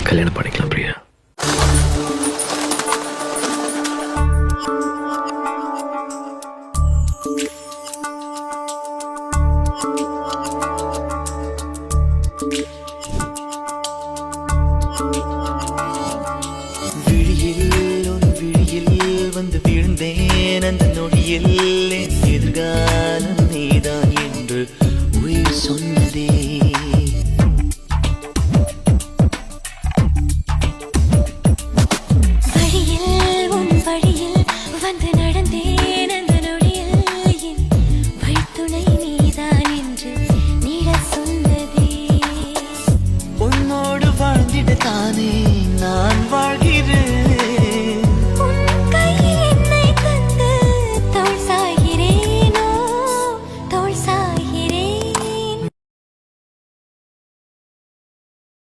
கல்யாணம் பண்ணிக்கலாம் பிரியா. வந்து வீழ்ந்தேன் அந்த நொடியில் என் எதிர்காலம் நீதான் என்று உயிர் சொன்னதே. வழியில் உன் வழியில் வந்து நடந்தேன் அந்த நொடியில் என் வழித்துணை நீதான் என்று நீட சொன்னதே. உன்னோடு வாழ்ந்திட தானே